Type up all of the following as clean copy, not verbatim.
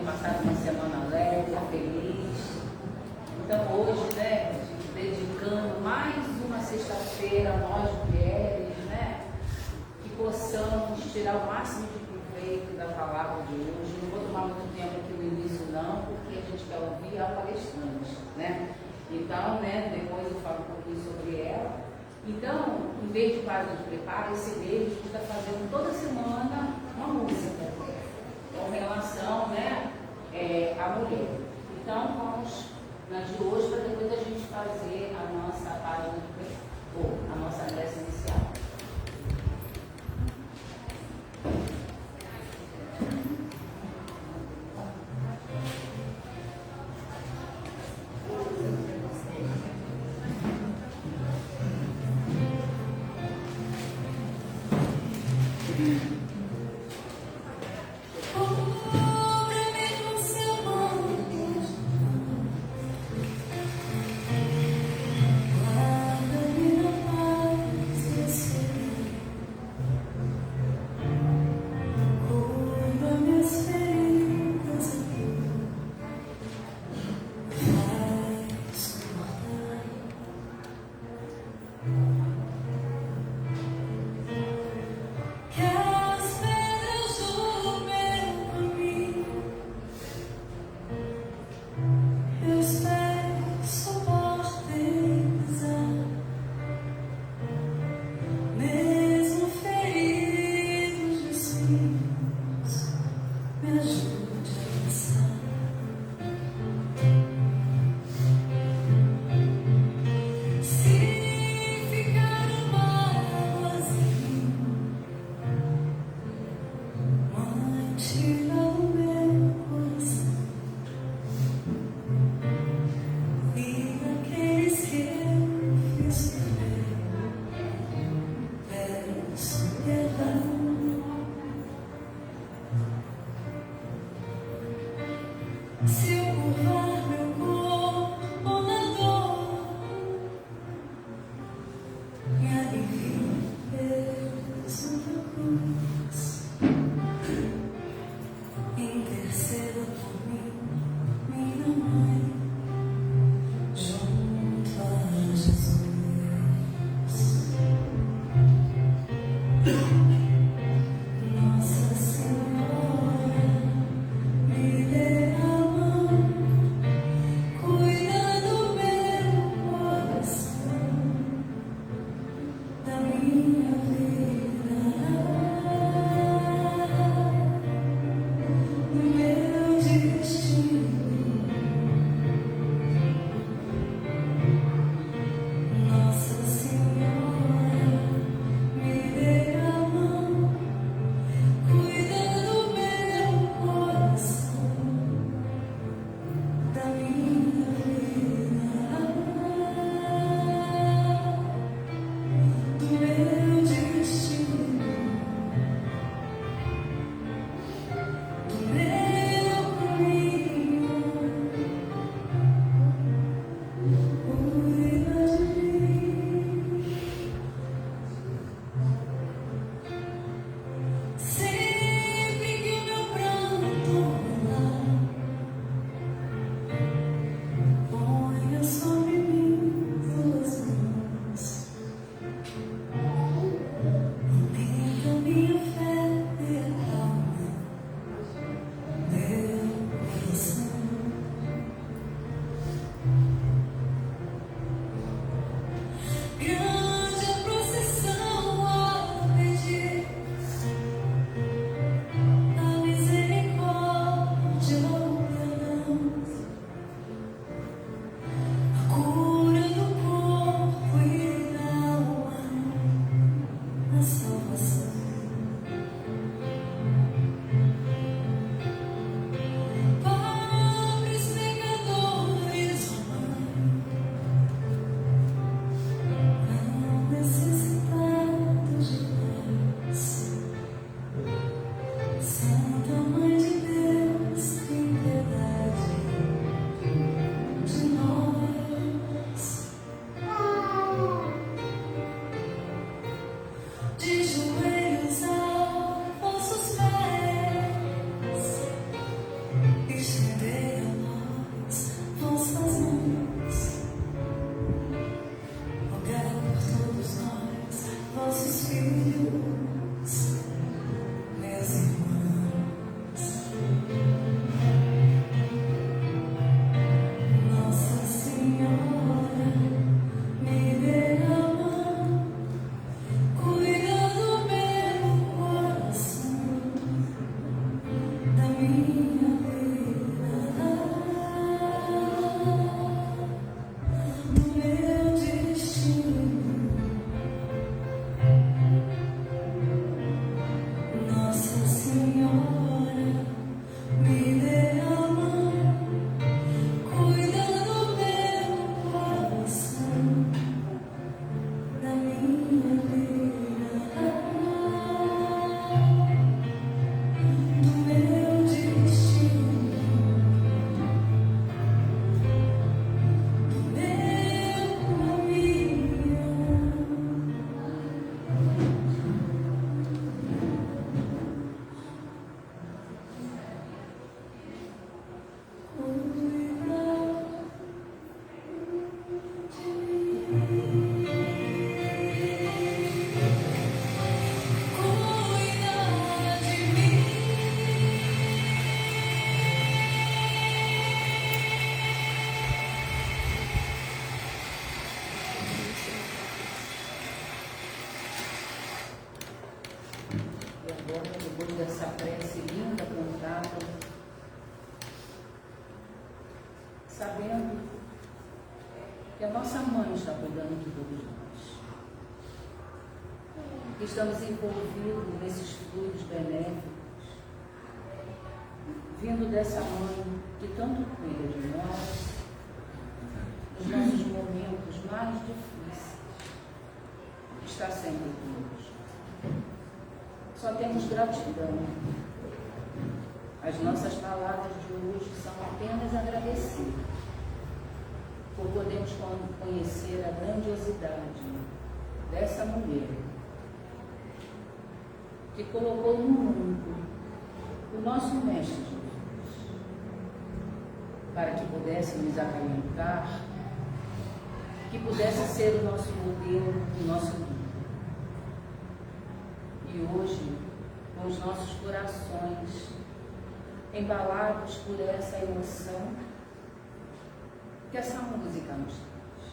passado uma semana leve, feliz. Então hoje, né, dedicando mais uma sexta-feira, nós mulheres, né, que possamos tirar o máximo de proveito da palavra de hoje. Não vou tomar muito tempo aqui no início não, porque a gente quer ouvir a palestrante, né? Então, né, depois eu falo um pouquinho sobre ela. Então, em vez de quadro de preparo, esse mês a gente está fazendo toda semana uma música com relação, né, à mulher. Então, vamos na de hoje para depois a gente fazer a nossa página ou a nossa adressa inicial. Nossa Senhora, me dê a mão. depois dessa prece linda cantada, sabendo que a nossa mãe está cuidando de todos nós, que estamos envolvidos nesses fluidos benéficos, vindo dessa mãe que tanto cuida de nós, nos nossos momentos mais difíceis, está sempre conosco. Só temos gratidão. As nossas palavras de hoje são apenas agradecidas por podermos conhecer a grandiosidade dessa mulher que colocou no mundo o nosso Mestre Jesus, para que pudesse nos acalentar, que pudesse ser o nosso modelo, o nosso guia. E hoje, com os nossos corações embalados por essa emoção que essa música nos traz,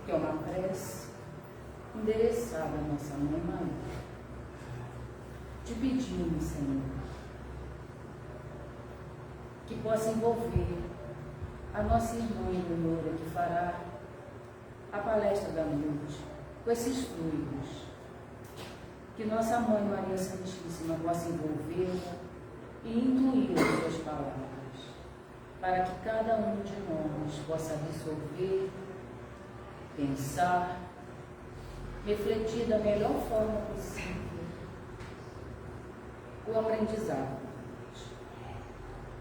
que é uma prece endereçada à nossa Mãe Maria, te pedindo, Senhor, que possa envolver a nossa irmã Eleonora, que fará a palestra da noite, com esses fluidos, que nossa Mãe Maria Santíssima possa envolvê-la e incluir as suas palavras, para que cada um de nós possa absorver, pensar, refletir da melhor forma possível o aprendizado.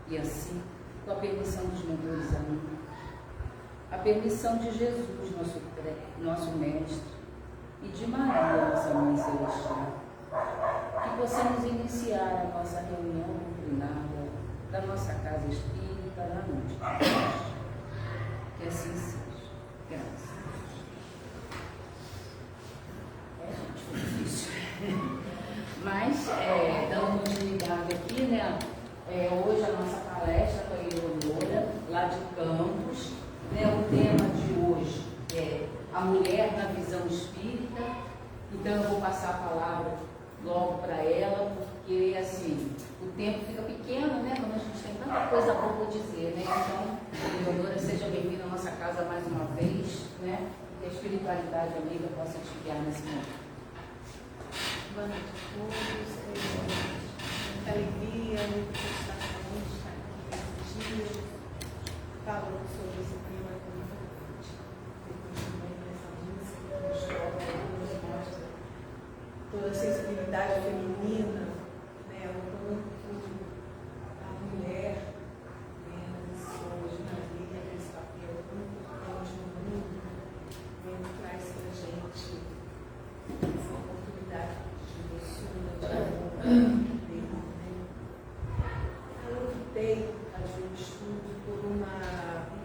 E assim, com a permissão dos mentores amigos, a permissão de Jesus, nosso Mestre, e de Maria, nossa Mãe Celestial, que possamos iniciar a nossa reunião doutrinária da nossa casa espírita na noite de hoje. Que assim seja. Graças a Deus. Gente, foi difícil. Mas, dando continuidade aqui, né? Hoje a nossa palestra com a Eleonora, lá de Campos, né? O tema de hoje é a mulher na visão espírita. Então eu vou passar a palavra logo para ela, porque assim, o tempo fica pequeno, né? Quando a gente tem tanta coisa boa para dizer, né? Então, Eleonora, seja bem-vinda à nossa casa mais uma vez, né? Que a espiritualidade amiga possa te guiar nesse momento. Boa noite a todos, muita alegria, muita satisfação de estar aqui nesse dia, falando sobre esse tema tão importante. Depois também nessa música que nos toca, nos mostra toda a sensibilidade feminina, né, o quanto a mulher, né, hoje na vida, esse papel tão importante no mundo, né, traz para a gente essa oportunidade eu optei fazer um estudo por um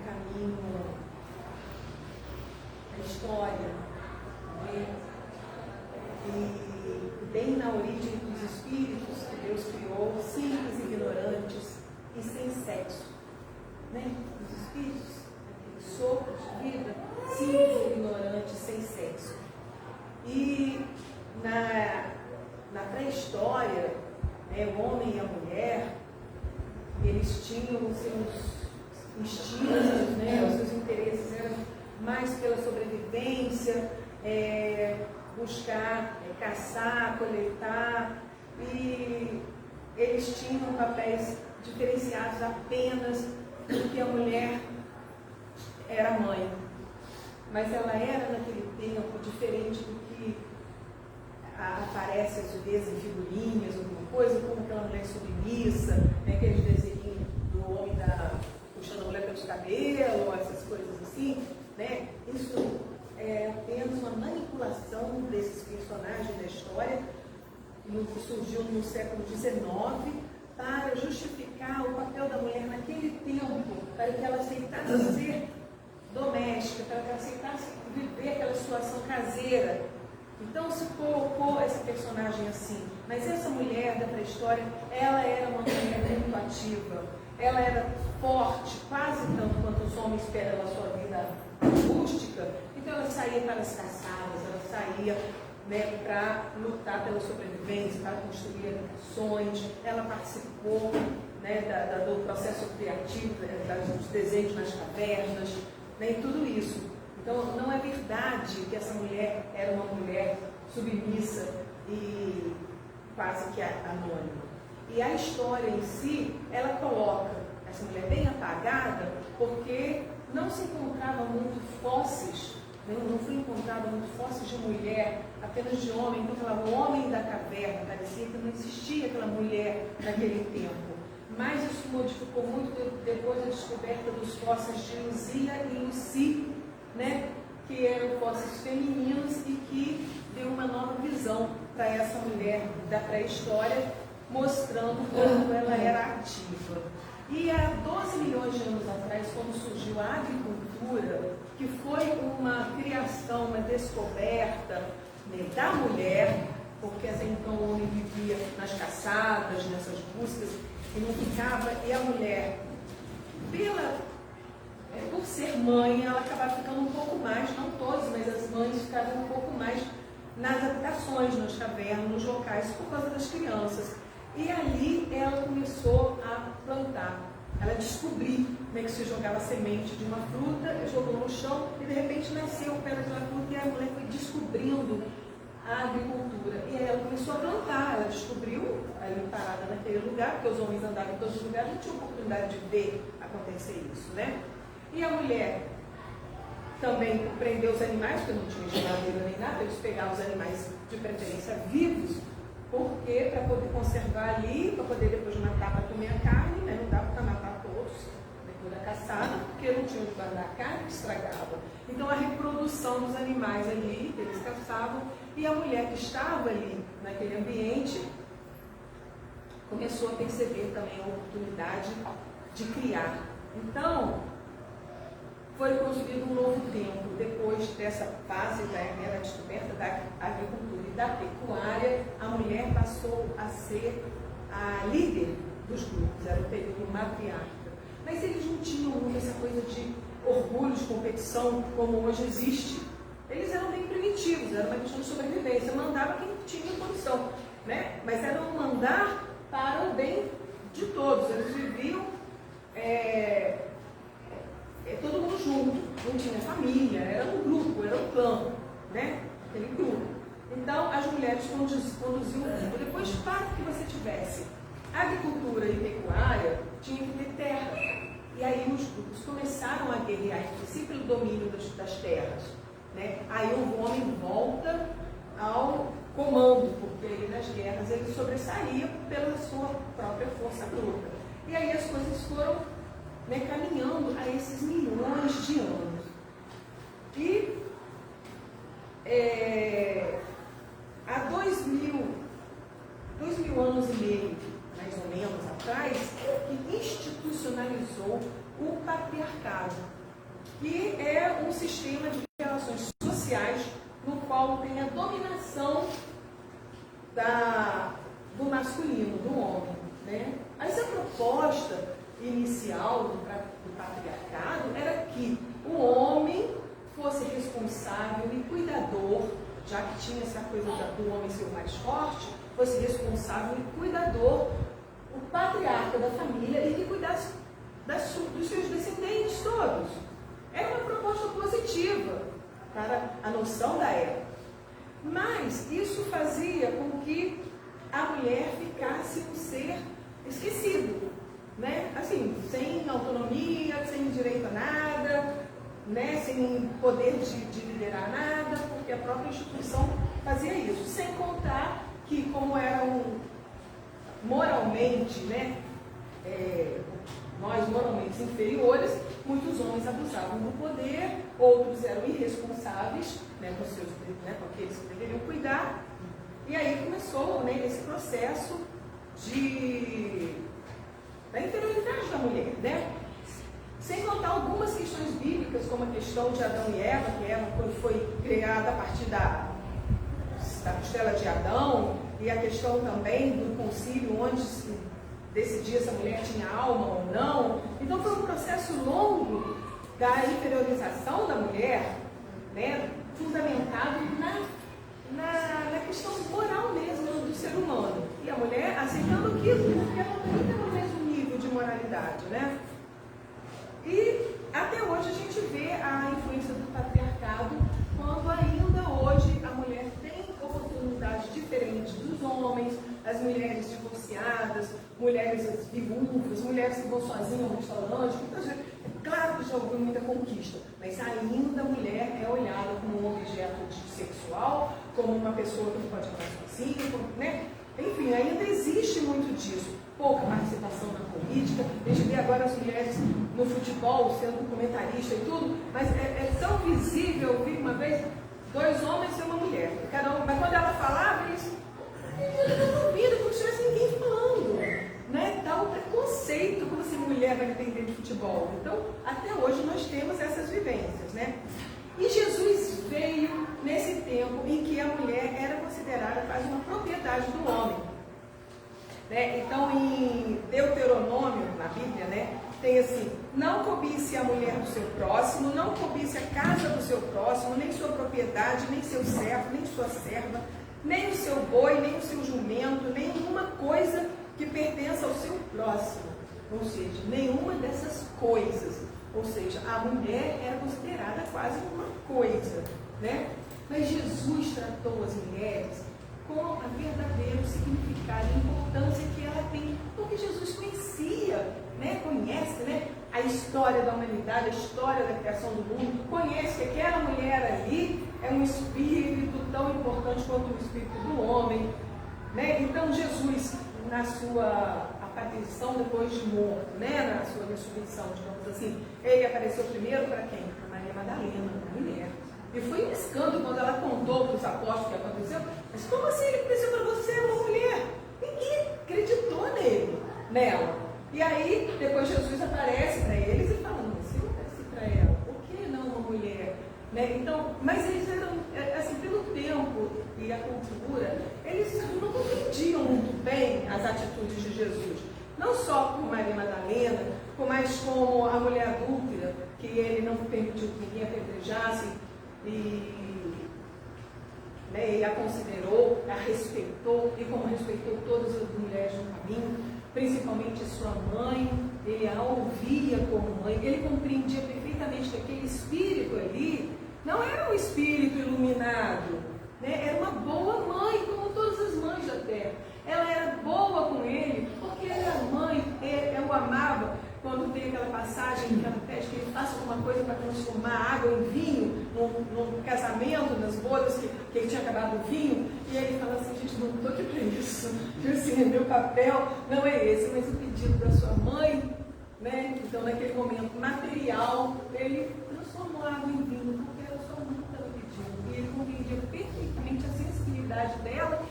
caminho da história, né? E bem na origem dos espíritos que Deus criou, simples, ignorantes e sem sexo, né? Os espíritos, aquele sopro de vida, simples, ignorantes, sem sexo. E na pré-história, né, o homem e a mulher, eles tinham os seus instintos, né, os seus interesses eram mais pela sobrevivência, buscar, caçar, coletar, e eles tinham papéis diferenciados apenas porque a mulher era mãe. Mas ela era naquele tempo diferente do que aparece às vezes em figurinhas, alguma coisa, como aquela mulher submissa, né, aqueles desenhos do homem puxando a mulher pelos cabelos, essas coisas assim, né? Isso é apenas uma manipulação desses personagens da história, que surgiu no século XIX, para justificar o papel da mulher naquele tempo, para que ela aceitasse ser doméstica, para que ela aceitasse viver aquela situação caseira. Então se colocou essa personagem assim, mas essa mulher da pré-história, ela era uma mulher muito ativa, ela era forte, quase tanto quanto os homens pela sua vida rústica. Então ela saía para as caçadas, ela saía né, para lutar pela sobrevivência, para construir habitações. Ela participou, né, do processo criativo, dos desenhos nas cavernas, né, e tudo isso. Então, não é verdade que essa mulher era uma mulher submissa e quase que anônima. E a história em si, ela coloca essa mulher bem apagada, porque não se encontrava muito fósseis, não foi encontrado muito fósseis de mulher, apenas de homem. Então, falava o homem da caverna, parecia que não existia aquela mulher naquele tempo. Mas isso modificou muito depois da descoberta dos fósseis de Luzia e Lucy, né, que eram fósseis femininos e que deu uma nova visão para essa mulher da pré-história, mostrando como ela era ativa. E há 12 milhões de anos atrás, quando surgiu a agricultura, que foi uma criação, uma descoberta, né, da mulher, porque até então o homem vivia nas caçadas, nessas buscas, e não ficava, e a mulher, por ser mãe, ela acabava ficando um pouco mais, não todas, mas as mães ficavam um pouco mais nas habitações, nas cavernas, nos locais, por causa das crianças. E ali ela começou a plantar. Ela descobriu, né, que se jogava semente de uma fruta, jogou no chão e de repente nasceu o pé daquela fruta, e a mulher foi descobrindo a agricultura. E aí ela começou a plantar, ela descobriu, ali parada naquele lugar, porque os homens andavam em todos os lugares, não tinha oportunidade de ver acontecer isso, né? E a mulher também prendeu os animais, porque não tinha geladeira nem nada, eles pegavam os animais de preferência vivos, porque para poder conservar ali, para poder depois matar para comer a carne, né? Não dava para matar todos depois da caçada, porque não tinha onde guardar a carne, que estragava. Então a reprodução dos animais ali, que eles caçavam, e a mulher que estava ali naquele ambiente começou a perceber também a oportunidade de criar. Então, foi construído um novo tempo. Depois dessa fase da descoberta da agricultura e da pecuária, a mulher passou a ser a líder dos grupos, era o período matriarca. Mas eles não tinham muito essa coisa de orgulho, de competição, como hoje existe. Eles eram bem primitivos, era uma questão de sobrevivência, mandava quem tinha condição, né? Mas era um mandar para o bem de todos. Eles viviam todo mundo junto, não tinha família, era um grupo, era um clã, né? Aquele grupo. Então, as mulheres conduziam o grupo. Depois, para que você tivesse agricultura e pecuária, tinha que ter terra. E aí os grupos começaram a guerrear entre si pelo domínio das terras, né? Aí o homem volta ao comando, porque ele, nas guerras ele sobressaía pela sua própria força bruta. E aí as coisas foram, né, caminhando a esses milhões de anos. E há 2.000 anos e meio, mais ou menos, atrás, que institucionalizou o patriarcado, que é um sistema de relações sociais no qual tem a dominação do masculino, do homem, né? Essa proposta inicial do patriarcado era que o homem fosse responsável e cuidador, já que tinha essa coisa do homem ser o mais forte, fosse responsável e cuidador, o patriarca da família, e que cuidasse dos seus descendentes todos. Era uma proposta positiva para a noção da época. Mas isso fazia com que a mulher ficasse um ser esquecido, né? Assim, sem autonomia, sem direito a nada, né? Sem poder de liderar nada, porque a própria instituição fazia isso. Sem contar que, como eram moralmente, né? Nós moralmente inferiores, muitos homens abusavam do poder, outros eram irresponsáveis, né, com aqueles que deveriam cuidar. E aí começou, né, esse processo da inferioridade da mulher, né? Sem contar algumas questões bíblicas, como a questão de Adão e Eva, que Eva foi criada a partir da costela de Adão, e a questão também do concílio, onde se decidia se a mulher tinha alma ou não. Então foi um processo longo da inferiorização da mulher, né, fundamentado na questão moral mesmo do ser humano. E a mulher aceitando aquilo, porque ela também tem o mesmo nível de moralidade, né? E até hoje a gente vê a influência do patriarcado, quando ainda hoje a mulher tem oportunidades diferentes dos homens, as mulheres divorciadas, mulheres viúvas, mulheres que vão sozinhas ao restaurante. Claro que já houve muita conquista, mas ainda a mulher é olhada como um objeto sexual, como uma pessoa que não pode andar sozinha, né? Enfim, ainda existe muito disso. Pouca participação na política. A gente vê agora as mulheres no futebol sendo comentarista e tudo, mas é tão visível. Eu vi uma vez 2 homens e uma mulher. Mas quando ela falava, eles não ouviram, como se tivesse ninguém falando. Né? Dá um preconceito, como se mulher vai entender de futebol. Então, até hoje nós temos essas vivências, né? E Jesus veio nesse tempo em que a mulher era considerada quase uma propriedade do homem. Né? Então, em Deuteronômio, na Bíblia, né, tem assim: não cobice a mulher do seu próximo, não cobice a casa do seu próximo, nem sua propriedade, nem seu servo, nem sua serva, nem o seu boi, nem o seu jumento, nenhuma coisa que pertença ao seu próximo. Ou seja, nenhuma dessas coisas. Ou seja, a mulher era considerada quase uma coisa, né? Mas Jesus tratou as mulheres com a verdadeiro significado e importância que ela tem, porque Jesus conhecia, né? Conhece, né? A história da humanidade, a história da criação do mundo, conhece que aquela mulher ali é um espírito tão importante quanto o espírito do homem, né? Então Jesus, na sua aparição depois de morto, né? Na sua ressurreição, digamos assim, ele apareceu primeiro para quem? Para Maria Madalena, a mulher. E foi um escândalo quando ela contou para os apóstolos o que aconteceu. Mas como assim ele apareceu para você, uma mulher? Ninguém acreditou nela. E aí, depois Jesus aparece para eles e fala: mas se eu apareci para ela, por que não uma mulher? Né? Então, mas eles eram, assim, pelo tempo e a cultura, eles não compreendiam muito bem as atitudes de Jesus. Não só com Maria Madalena, mas como a mulher adúltera, que ele não permitiu que ninguém apedrejasse né, e a considerou, a respeitou, e como respeitou todas as mulheres no caminho, principalmente sua mãe, ele a ouvia como mãe, ele compreendia perfeitamente que aquele espírito ali não era um espírito iluminado, né? Era uma boa mãe, como todas as mães da terra. Ela era boa com ele, porque ele era mãe, eu o amava. Quando tem aquela passagem que ela pede que ele faça alguma coisa para transformar água em vinho, num casamento, nas bodas, que ele tinha acabado o vinho, e ele fala assim: gente, não estou aqui para isso, assim, meu papel não é esse, mas o pedido da sua mãe, né? Então, naquele momento material, ele transformou a água em vinho, porque era sua mãe que estava pedindo, e ele compreendia perfeitamente a sensibilidade dela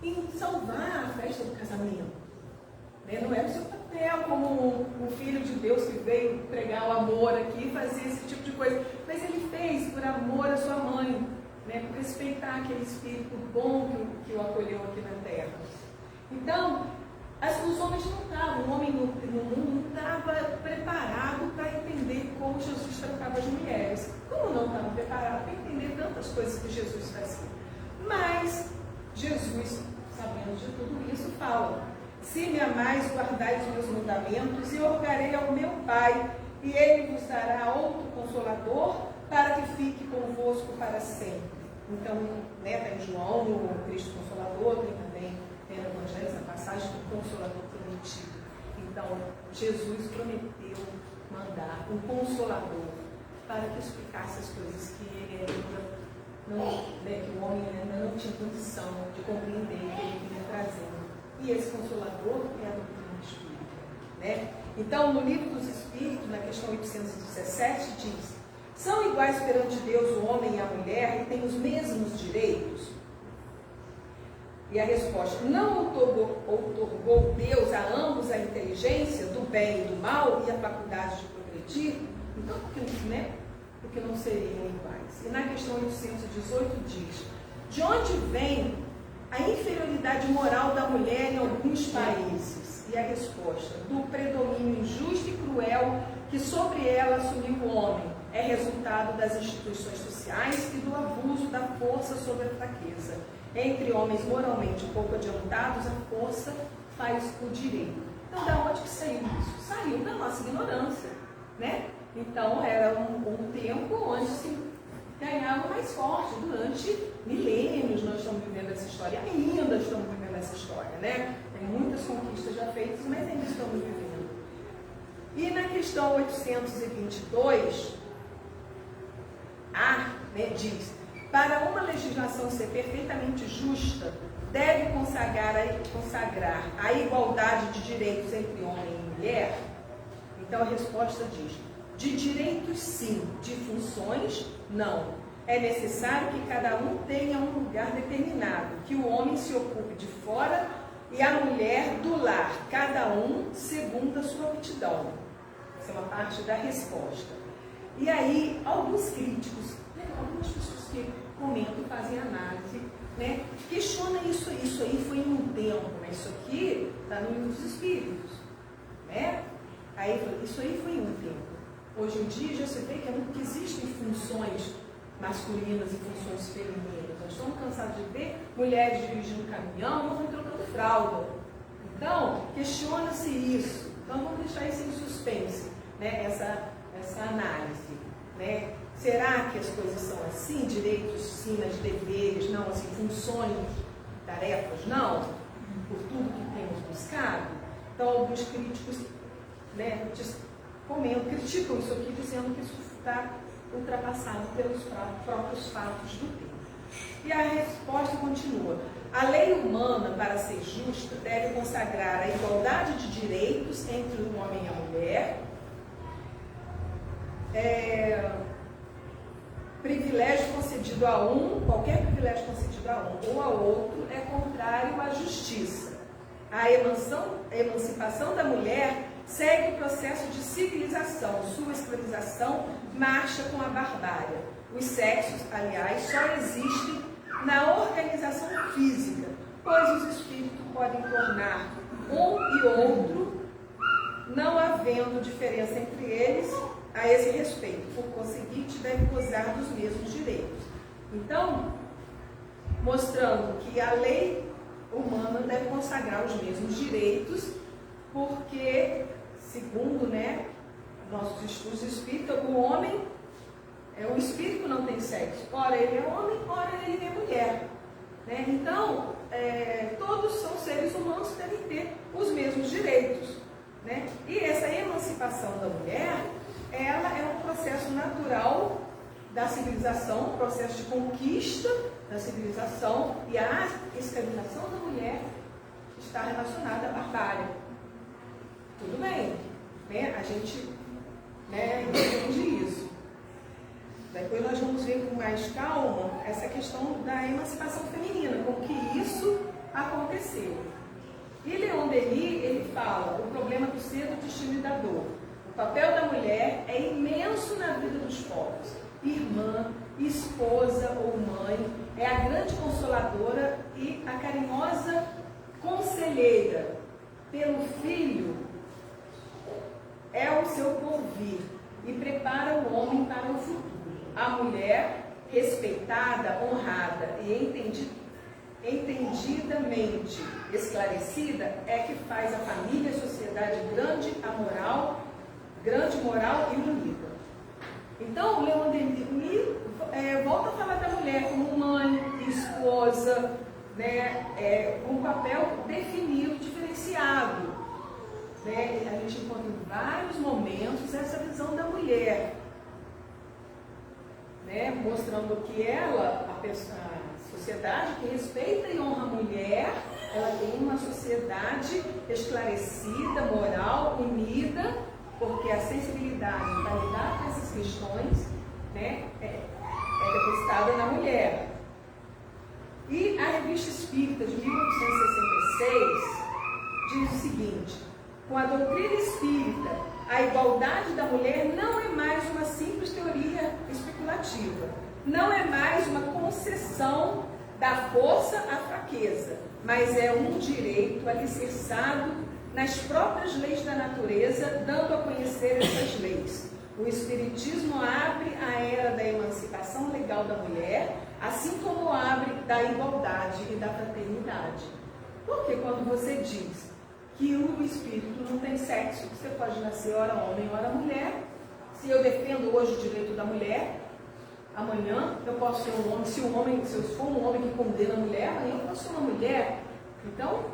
em salvar a festa do casamento. Não era o seu papel como um filho de Deus que veio pregar o amor aqui, fazer esse tipo de coisa. Mas ele fez por amor à sua mãe, né? Por respeitar aquele espírito bom que o acolheu aqui na terra. Então, os homens não estavam, o homem no mundo não estava preparado para entender como Jesus tratava as mulheres. Como não estava preparado para entender tantas coisas que Jesus fazia. Mas Jesus, sabendo de tudo isso, fala: se me amais, guardai os meus mandamentos, e eu rogarei ao meu Pai, e ele vos dará outro Consolador, para que fique convosco para sempre. Então, né, está em João, o Cristo Consolador, tem também no Evangelho essa passagem do Consolador prometido. Então, Jesus prometeu mandar um Consolador para que explicasse as coisas que ele ainda não, né, que o homem ainda não tinha condição de compreender, que ele vinha trazendo. E esse Consolador é a doutrina espírita, né? Então, no Livro dos Espíritos, na questão 817, diz: são iguais perante Deus o homem e a mulher e têm os mesmos direitos? E a resposta: não outorgou Deus a ambos a inteligência do bem e do mal e a faculdade de progredir? Então, porque não seriam iguais? E na questão 818 diz: de onde vem a inferioridade moral da mulher em alguns países? E a resposta: do predomínio injusto e cruel que sobre ela assumiu o homem. é resultado das instituições sociais e do abuso da força sobre a fraqueza. Entre homens moralmente pouco adiantados, a força faz o direito. Então, da onde que saiu isso? Saiu da nossa ignorância, né? Então, era um tempo onde se ganhava mais forte. Durante milênios nós estamos vivendo essa história, ainda estamos vivendo essa história, né? Tem muitas conquistas já feitas, mas ainda estamos vivendo. E na questão 822, diz: para uma legislação ser perfeitamente justa, deve consagrar a igualdade de direitos entre homem e mulher? Então a resposta diz: de direitos sim, de funções não. É necessário que cada um tenha um lugar determinado, que o homem se ocupe de fora e a mulher do lar, cada um segundo a sua aptidão. Essa é uma parte da resposta. E aí, alguns críticos, algumas pessoas que comentam, fazem análise, né, questiona isso aí foi em um tempo, né? Isso aqui está no Livro dos Espíritos, né? Aí, isso aí foi em um tempo. Hoje em dia já se vê que existem funções masculinas e funções femininas. Nós estamos cansados de ver mulheres dirigindo caminhão, não estão trocando fralda. Então, questiona-se isso. Então, vamos deixar isso em suspense, né? Essa análise, né? Será que as coisas são assim? Direitos sim, mas deveres não, assim, funções, tarefas não? Por tudo que temos buscado? Então, alguns críticos, né, criticam isso aqui, dizendo que isso está ultrapassado pelos próprios fatos do tempo. E a resposta continua: a lei humana, para ser justa, deve consagrar a igualdade de direitos entre o homem e a mulher, privilégio concedido a um, qualquer privilégio concedido a um ou ao outro é contrário à justiça. A emancipação da mulher segue o processo de civilização. Sua escravização marcha com a barbárie. Os sexos, aliás, só existem na organização física, pois os espíritos podem tornar um e outro, não havendo diferença entre eles a esse respeito. Por conseguinte, deve gozar dos mesmos direitos. Então, mostrando que a lei humana deve consagrar os mesmos direitos, porque, segundo, né, nossos estudos espíritas, o homem, o espírito não tem sexo. Ora ele é homem, ora ele é mulher. Né? Então, todos são seres humanos que devem ter os mesmos direitos. Né? E essa emancipação da mulher, ela é um processo natural da civilização, um processo de conquista da civilização, e a escravização da mulher está relacionada à barbárie. Tudo bem, né? A gente, né, entende isso. Depois nós vamos ver com mais calma essa questão da emancipação feminina, como que isso aconteceu. E Leon Denis, ele fala o problema do ser, do destino e da dor. O papel da mulher é imenso na vida dos povos. Irmã, esposa ou mãe, é a grande consoladora e a carinhosa conselheira. Pelo filho, é o seu porvir e prepara o homem para o futuro. A mulher, respeitada, honrada e entendidamente esclarecida, é que faz a família e a sociedade grande, moral e unida. Então, Leon Denis volta a falar da mulher como mãe, esposa, né, com um papel definido, diferenciado. Né? A gente encontra em vários momentos essa visão da mulher, né? Mostrando que ela, a sociedade que respeita e honra a mulher, ela tem uma sociedade esclarecida, moral, unida, porque a sensibilidade para lidar com essas questões, né, é depositada na mulher. E a Revista Espírita de 1866 diz o seguinte: com a doutrina espírita, a igualdade da mulher não é mais uma simples teoria especulativa, não é mais uma concessão da força à fraqueza, mas é um direito alicerçado nas próprias leis da natureza, dando a conhecer essas leis. O Espiritismo abre a era da emancipação legal da mulher, assim como abre da igualdade e da fraternidade. Porque quando você diz que o espírito não tem sexo, você pode nascer ora homem, ora mulher. Se eu defendo hoje o direito da mulher, amanhã eu posso ser um homem. Se eu for um homem que condena a mulher, amanhã eu posso ser uma mulher. Então,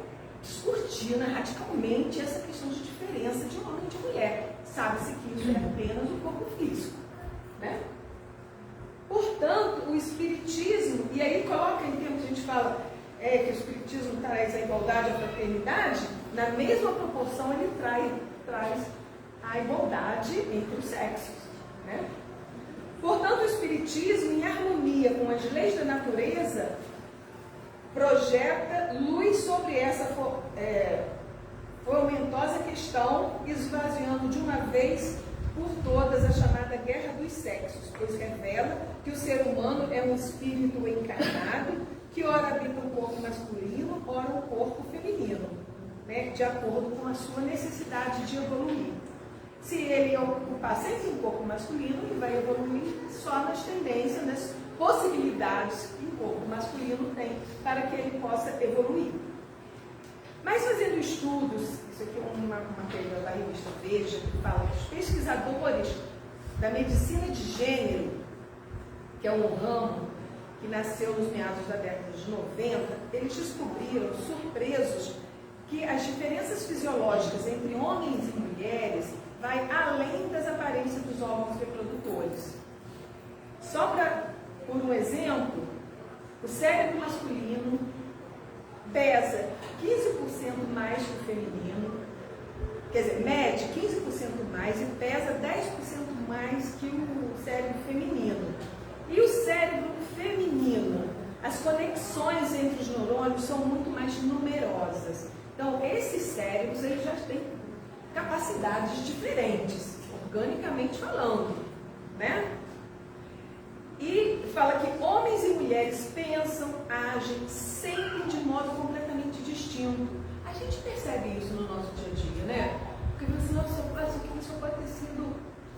descortina radicalmente essa questão de diferença de homem e de mulher. Sabe-se que isso é apenas o corpo físico, né? Portanto, o Espiritismo, e aí coloca em termos, a gente fala que o Espiritismo traz a igualdade e a fraternidade, na mesma proporção ele traz a igualdade entre os sexos, né? Portanto, o Espiritismo, em harmonia com as leis da natureza, projeta luz sobre essa fomentosa questão, esvaziando de uma vez por todas a chamada guerra dos sexos, pois revela que o ser humano é um espírito encarnado que ora habita o corpo masculino, ora o corpo feminino, né, de acordo com a sua necessidade de evoluir. Se ele ocupar sempre um corpo masculino, ele vai evoluir só nas tendências, nas possibilidades que o corpo masculino tem para que ele possa evoluir. Mas fazendo estudos, isso aqui é uma matéria da revista Veja, que fala que os pesquisadores da medicina de gênero, que é um ramo que nasceu nos meados da década de 90, eles descobriram, surpresos, que as diferenças fisiológicas entre homens e mulheres vai além das aparências dos órgãos reprodutores. Só por um exemplo, o cérebro masculino pesa 15% mais que o feminino, quer dizer, mede 15% mais e pesa 10% mais que o cérebro feminino. E o cérebro feminino, as conexões entre os neurônios são muito mais numerosas. Então, esses cérebros eles já têm capacidades diferentes, organicamente falando, né? E fala que homens e mulheres pensam, agem, sentem de modo completamente distinto. A gente percebe isso no nosso dia a dia, né? Porque você não isso aqui só pode ter sido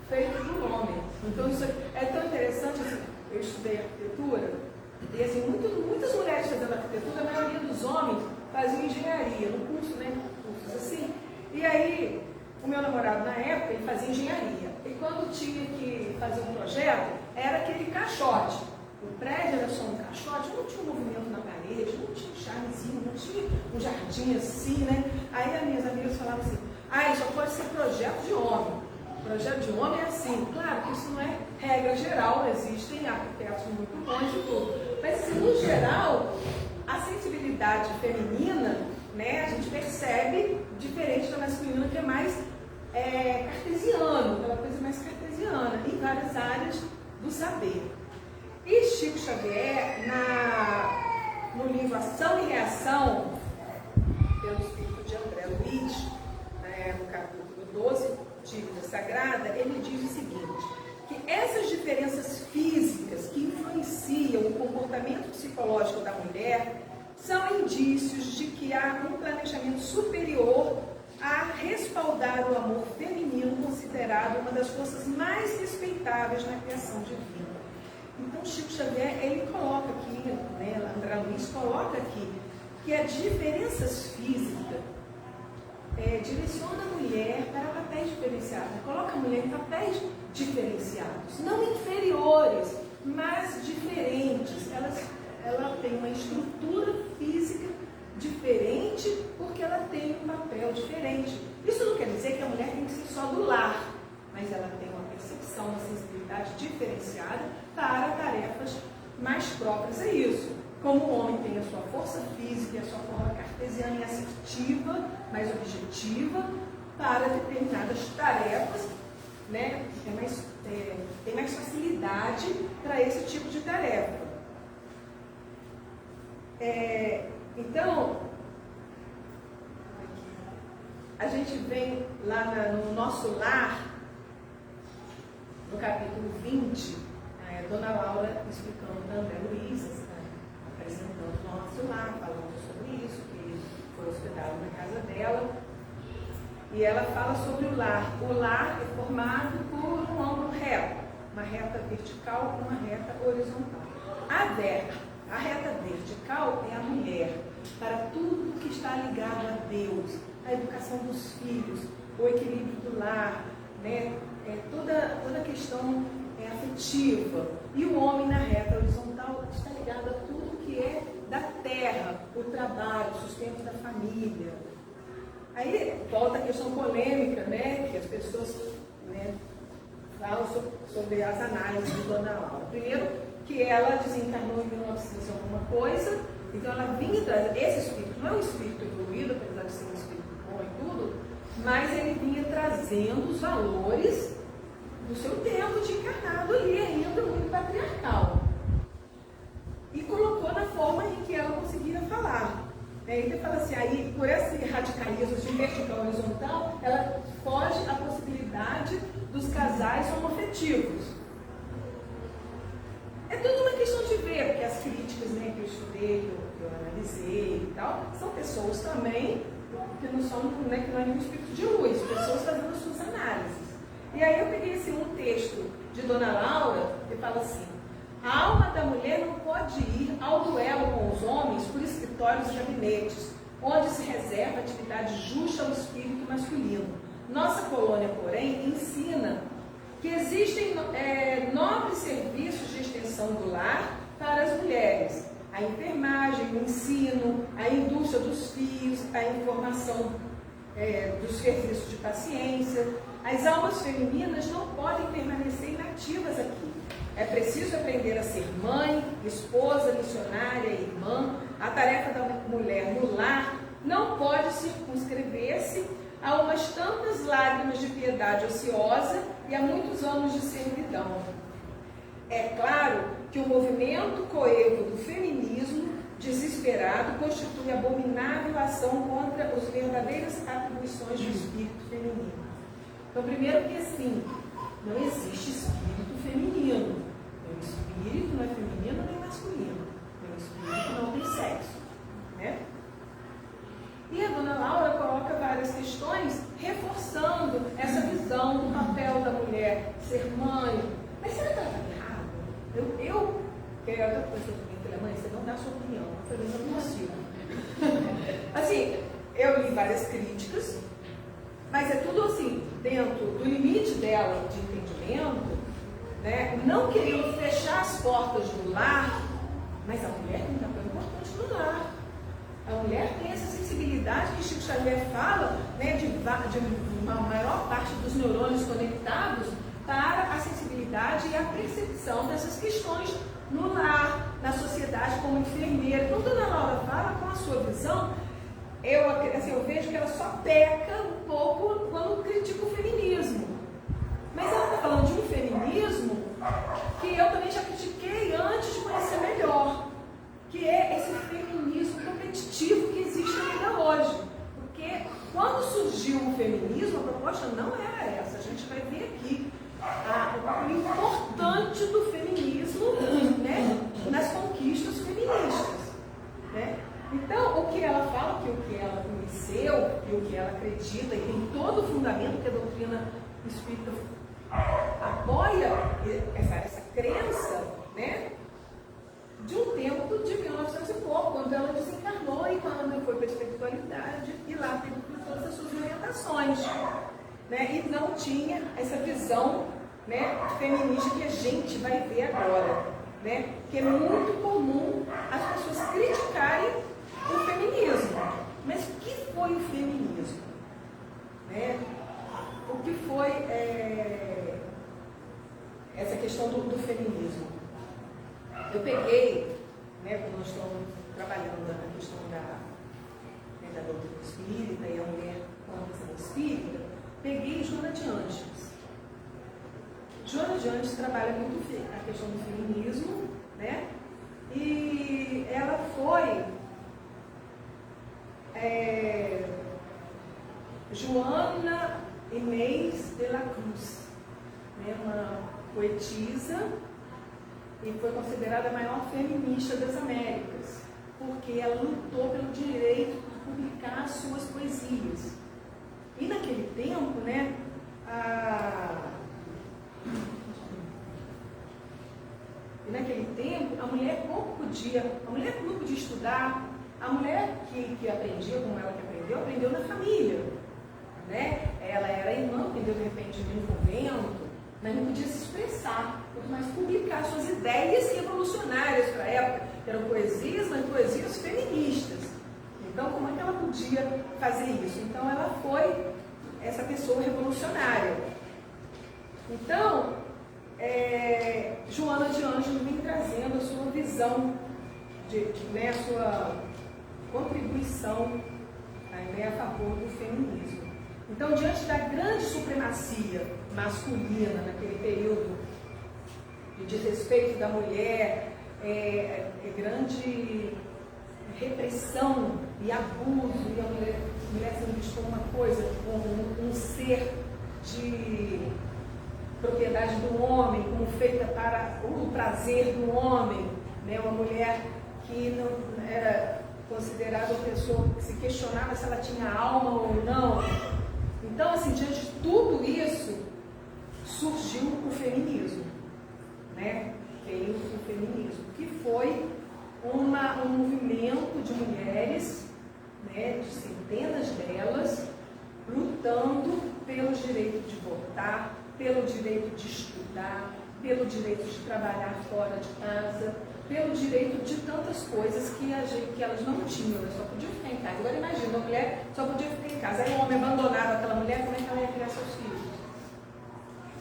feito de um homem. Então isso é tão interessante, assim, eu estudei arquitetura, e assim, muitas mulheres fazendo arquitetura, a maioria dos homens faziam engenharia, no curso, né? Cursos assim. E aí, o meu namorado na época, ele fazia engenharia. E quando tinha que fazer um projeto, era aquele caixote. O prédio era só um caixote, não tinha um movimento na parede, não tinha um charmezinho, não tinha um jardim assim, né? Aí as minhas amigas falavam assim, isso só pode ser projeto de homem. Projeto de homem é assim. Claro que isso não é regra geral, existem arquitetos muito bons e tudo. Mas assim, no geral, a sensibilidade feminina, né, a gente percebe diferente da masculina, que é mais cartesiano, aquela coisa mais cartesiana, em várias áreas do saber. E Chico Xavier, no livro Ação e Reação, pelo espírito de André Luiz, no capítulo 12, Dívida Sagrada, ele diz o seguinte, que essas diferenças físicas que influenciam o comportamento psicológico da mulher são indícios de que há um planejamento superior a respaldar o amor feminino, considerado uma das forças mais respeitáveis na criação divina. Então, Chico Xavier, ele coloca aqui, né, André Luiz coloca aqui, que as diferenças físicas direciona a mulher para papéis diferenciados, coloca a mulher em papéis diferenciados, não inferiores, mas diferentes. Ela tem uma estrutura física diferente porque ela tem um papel diferente. Isso não quer dizer que a mulher tem que ser só do lar, mas ela tem uma percepção, uma sensibilidade diferenciada para tarefas mais próprias a isso. Como o homem tem a sua força física e a sua forma cartesiana e assertiva, mais objetiva, para determinadas tarefas, né, tem mais facilidade para esse tipo de tarefa. Então, a gente vem lá no nosso lar, no capítulo 20, Dona Laura explicando para André Luiz, apresentando o nosso lar, falando sobre isso, que ele foi hospedado na casa dela. e ela fala sobre o lar. O lar é formado por um ângulo reto, uma reta vertical e uma reta horizontal. A reta vertical é a mulher, para tudo que está ligado a Deus, a educação dos filhos, o equilíbrio do lar, né? Toda a questão afetiva. E o homem na reta horizontal está ligado a tudo que é da terra, o trabalho, o sustento da família. Aí volta a questão polêmica, né? Que as pessoas, né, falam sobre as análises de Dona Laura. Primeiro, que ela desencarnou em 1900 alguma coisa, então ela vinha trazer, esse espírito não é um espírito evoluído, apesar de ser um espírito bom e tudo, mas ele vinha trazendo os valores do seu tempo de encarnado ali, ainda muito patriarcal. E colocou na forma em que ela conseguia falar. Ele fala assim, aí por esse radicalismo de vertical e horizontal, ela foge à possibilidade dos casais homoafetivos. É tudo uma questão de ver, porque as críticas, né, que eu estudei, que eu analisei e tal, são pessoas também que não são, né, que não é nenhum espírito de luz, pessoas fazendo as suas análises. E aí eu peguei assim, um texto de Dona Laura, que fala assim, a alma da mulher não pode ir ao duelo com os homens por escritórios e gabinetes, onde se reserva a atividade justa ao espírito masculino. Nossa colônia, porém, ensina que existem nobres serviços de extensão do lar para as mulheres. A enfermagem, o ensino, a indústria dos fios, a informação dos serviços de paciência. As almas femininas não podem permanecer inativas aqui. É preciso aprender a ser mãe, esposa, missionária, irmã. A tarefa da mulher no lar não pode circunscrever-se a umas tantas lágrimas de piedade ociosa e a muitos anos de servidão. É claro que o movimento coevo do feminismo desesperado constitui abominável ação contra as verdadeiras atribuições do espírito feminino. Então, primeiro que assim, não existe espírito feminino. O espírito não é feminino nem masculino. O espírito não tem sexo, né? E a Dona Laura coloca várias questões reforçando essa visão do papel da mulher ser mãe. Mas será que ela está errada? Que é outra coisa também, falei, mãe, você não dá a sua opinião. Eu falei, eu não consigo. Assim, eu li várias críticas, mas é tudo assim, dentro do limite dela de entendimento, né? Não querendo fechar as portas do lar, mas a mulher tem um papel importante no lar. A mulher tem essa sensibilidade que Chico Xavier fala, né, de uma maior parte dos neurônios conectados para a sensibilidade e a percepção dessas questões no lar, na sociedade, como enfermeira. Então, Dona Laura fala com a sua visão, eu vejo que ela só peca um pouco quando critica o feminismo. Mas ela está falando de um feminismo que eu também já critiquei antes de conhecer melhor, que é esse feminismo competitivo que existe ainda hoje. Porque quando surgiu o feminismo, a proposta não era essa. A gente vai ver aqui o importante do feminismo, né, nas conquistas feministas, né? Então, o que ela fala, que o que ela conheceu e o que ela acredita, e tem todo o fundamento que a doutrina espírita apoia essa crença, né, de um tempo de 1900 e pouco, quando ela desencarnou e quando foi para a espiritualidade, e lá teve todas as suas orientações, né, e não tinha essa visão, né, feminista que a gente vai ver agora, né, que é muito comum as pessoas criticarem o feminismo. Mas o que foi o feminismo? Né? O que foi essa questão do feminismo? Eu peguei, né, quando nós estamos trabalhando na questão da doutrina espírita e a mulher com a questão espírita, peguei Joana de Ângeles. Joana de Ângeles trabalha muito a questão do feminismo, né? E ela foi Joana Inês de la Cruz, né, uma poetisa, e foi considerada a maior feminista das Américas, porque ela lutou pelo direito de publicar as suas poesias. E naquele a mulher não podia estudar, a mulher que aprendia como ela que aprendeu na família, né? Ela era irmã, aprendeu de repente no convento, mas não podia se expressar, mas publicar suas ideias revolucionárias para a época, que eram poesias, mas poesias feministas. Então, como é que ela podia fazer isso? Então, ela foi essa pessoa revolucionária. Então, Joana de Ângeles vem trazendo a sua visão, a sua contribuição a favor do feminismo. Então, diante da grande supremacia masculina naquele período de desrespeito da mulher, grande repressão e abuso, e a mulher sendo vista como uma coisa, como um ser de propriedade do homem, como feita para o prazer do homem, né? Uma mulher que não era considerada uma pessoa que se questionava se ela tinha alma ou não. Então, assim, diante de tudo isso, surgiu o feminismo, né? Veio o feminismo, que foi um movimento de mulheres, né, de centenas delas, lutando pelo direito de votar, pelo direito de estudar, pelo direito de trabalhar fora de casa, pelo direito de tantas coisas que elas não tinham, elas só podiam ficar em casa. Agora imagina, uma mulher só podia ficar em casa, aí um homem abandonava aquela mulher, como é que ela ia criar seus filhos?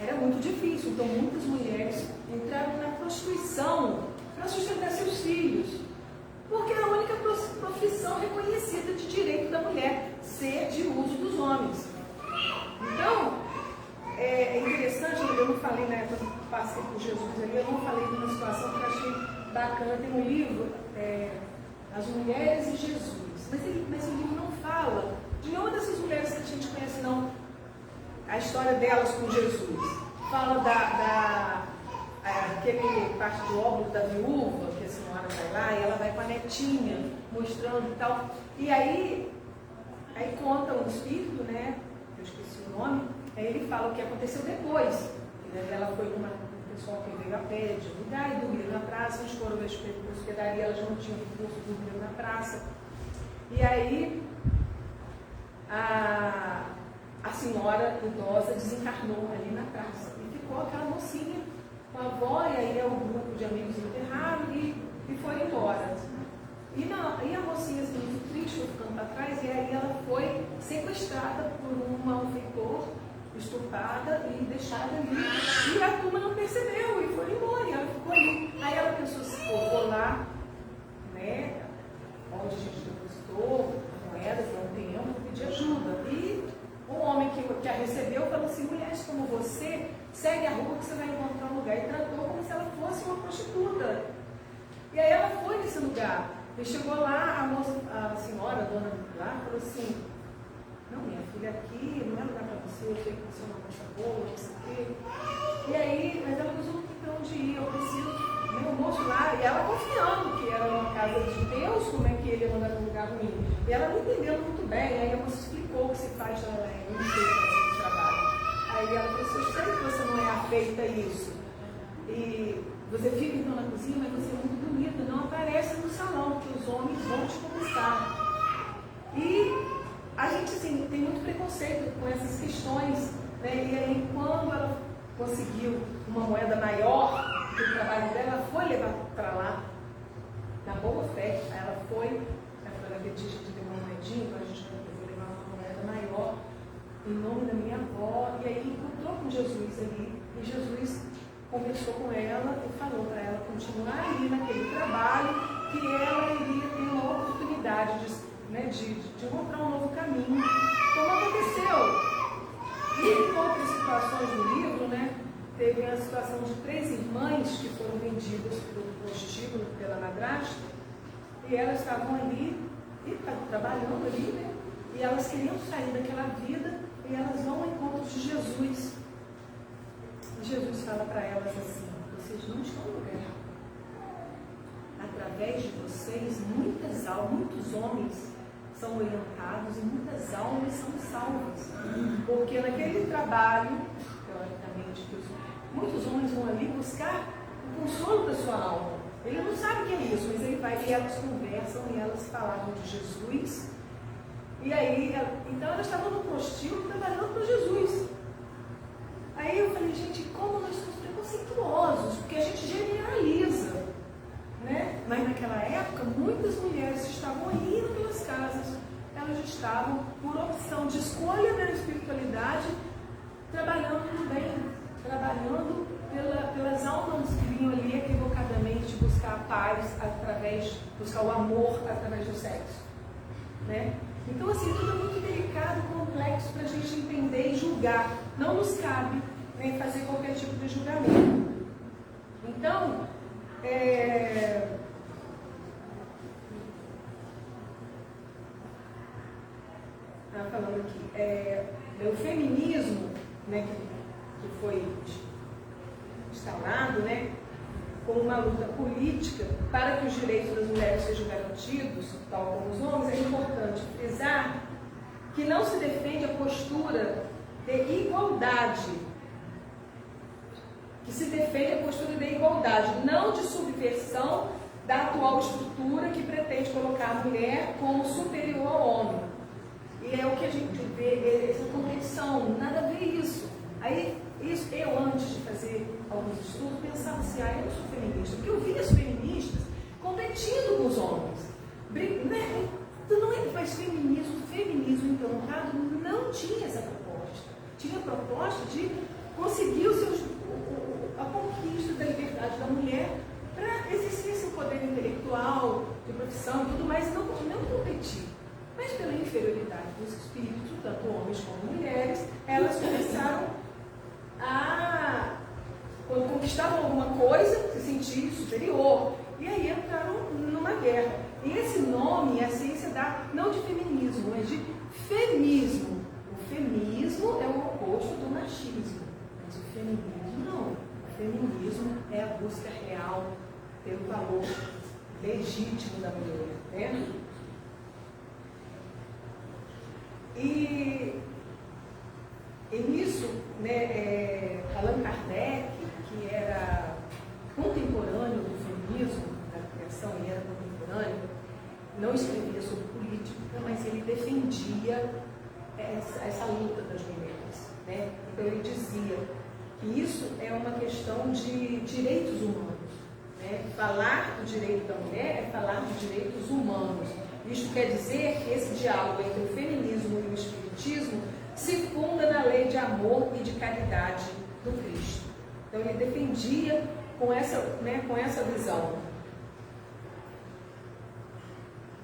Era muito difícil, então muitas mulheres entraram na prostituição para sustentar seus filhos, porque era a única profissão reconhecida de direito da mulher, ser de uso dos homens. Então, é interessante, eu não falei na época que passei por Jesus ali, eu não falei de uma situação que eu achei bacana, tem um livro, As Mulheres e Jesus, mas o livro não fala de nenhuma dessas mulheres que a gente conhece, não, a história delas com Jesus. Fala aquele parte do óbolo da viúva, que a senhora vai lá e ela vai com a netinha, mostrando e tal. E aí conta um espírito, né? Eu esqueci o nome, aí ele fala o que aconteceu depois. Ela foi com um pessoal que veio a pé de lugar e dormiu na praça, eles foram ver a hospedaria, elas não tinham recurso, dormiram na praça. E aí a senhora idosa desencarnou ali na praça. E ficou aquela mocinha com a avó, e aí o grupo de amigos enterraram e foram embora. E a mocinha, assim, muito triste, foi ficando para trás, e aí ela foi sequestrada por um malfeitor, estuprada e deixada ali. E a turma não percebeu e foi embora, e ela ficou ali. Aí ela pensou, se for lá, né, onde a gente depositou a moeda, que é um tempo, pedir ajuda. E o homem que a recebeu falou assim, mulheres como você, segue a rua que você vai encontrar um lugar. E tratou como se ela fosse uma prostituta. E aí ela foi nesse lugar. E chegou lá, a senhora, a dona lá, falou assim, não, minha filha, aqui não é lugar para você, eu sei que você é uma moça boa, não sei o quê. E aí, mas ela não tem para onde ir, eu preciso, meu moço lá, e ela confiando que era uma casa de Deus, como é que ele ia mandar para um lugar ruim. E ela não entendeu muito bem, aí a moça explicou o que se faz, eu não sei fazer esse trabalho. Aí ela falou assim, eu sei que você não é afeita a isso. E você fica então na cozinha, mas você é muito bonita, não aparece no salão, que os homens vão te conquistar. E a gente assim, tem muito preconceito com essas questões, né? E aí quando ela conseguiu uma moeda maior do trabalho dela, ela foi levar para lá, na boa fé. Aí ela foi, ela falou, acredita de ter uma moedinha, então a gente vai levar uma moeda maior, em nome da minha avó. E aí encontrou com Jesus ali, e Jesus conversou com ela e falou para ela continuar ali naquele trabalho, que ela iria ter uma oportunidade de encontrar um novo caminho, como aconteceu. E em outras situações do livro, né, teve a situação de 3 irmãs que foram vendidas para o prostíbulo pela madrasta, e elas estavam ali, trabalhando ali, né, e elas queriam sair daquela vida, e elas vão ao encontro de Jesus. E Jesus fala para elas assim, vocês não estão no lugar. Através de vocês, muitos homens são orientados e muitas almas são salvas. Porque naquele trabalho, teoricamente, muitos homens vão ali buscar o consolo da sua alma. Ele não sabe o que é isso, mas ele vai e elas conversam e elas falavam de Jesus. E aí, então elas estavam no prostíbulo trabalhando para Jesus. Aí eu falei, gente, como nós somos preconceituosos, porque a gente generaliza, né? Mas naquela época, muitas mulheres estavam aí naquelas casas, elas estavam, por opção de escolha da espiritualidade, trabalhando no bem, trabalhando pelas almas que vinham ali equivocadamente buscar a paz, buscar o amor através do sexo, né? Então, assim, tudo é muito delicado, complexo para a gente entender e julgar. Não nos cabe, né, fazer qualquer tipo de julgamento. Então, falando aqui, o feminismo, né, que foi instaurado, né, como uma luta política para que os direitos das mulheres sejam garantidos, tal como os homens, é importante frisar que não se defende a postura de igualdade, não de subversão da atual estrutura que pretende colocar a mulher como superior ao homem. E é o que a gente vê, essa competição, nada a ver isso. Aí, eu antes de fazer alguns estudos, pensava assim, eu não sou feminista, porque eu vi as feministas competindo com os homens. Né? Então, não é, mas feminismo implantado não tinha essa proposta. Tinha a proposta de conseguir a conquista da liberdade da mulher para exercer seu poder intelectual, de profissão e tudo mais, e não competir. Mas pela inferioridade dos espíritos, tanto homens como mulheres, elas começaram quando conquistavam alguma coisa, se sentir superior. E aí entraram numa guerra. E esse nome, a ciência dá, não de feminismo, mas de femismo. O feminismo é o oposto do machismo. Mas o feminismo não. O feminismo é a busca real pelo valor legítimo da mulher. Né? E nisso, né, Allan Kardec, que era contemporâneo do feminismo, da criação, ele era contemporâneo, não escrevia sobre política, mas ele defendia essa luta das mulheres. Né? Então ele dizia que isso é uma questão de direitos humanos. Né? Falar do direito da mulher é falar de direitos humanos. Isto quer dizer que esse diálogo entre o feminismo e o espiritismo se funda na lei de amor e de caridade do Cristo. Então ele defendia com essa visão.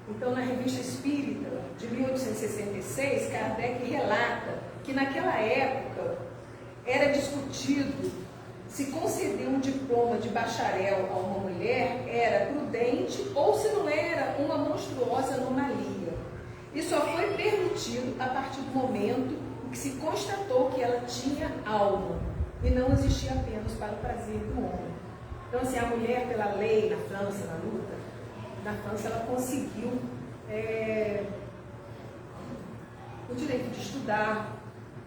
Então na Revista Espírita de 1866, Kardec relata que naquela época era discutido se conceder um diploma de bacharel a uma mulher era prudente ou se não era uma monstruosa anomalia. E só foi permitido a partir do momento em que se constatou que ela tinha alma e não existia apenas para o prazer do homem. Então, assim, a mulher, pela lei, na França, na luta, na França ela conseguiu o direito de estudar,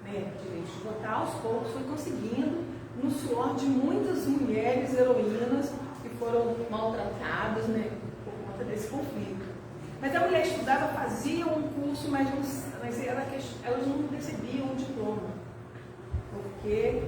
né, o direito de votar, aos poucos foi conseguindo, no suor de muitas mulheres heroínas que foram maltratadas, né, por conta desse conflito. Mas a mulher estudava, fazia um curso, mas elas não recebiam um diploma, porque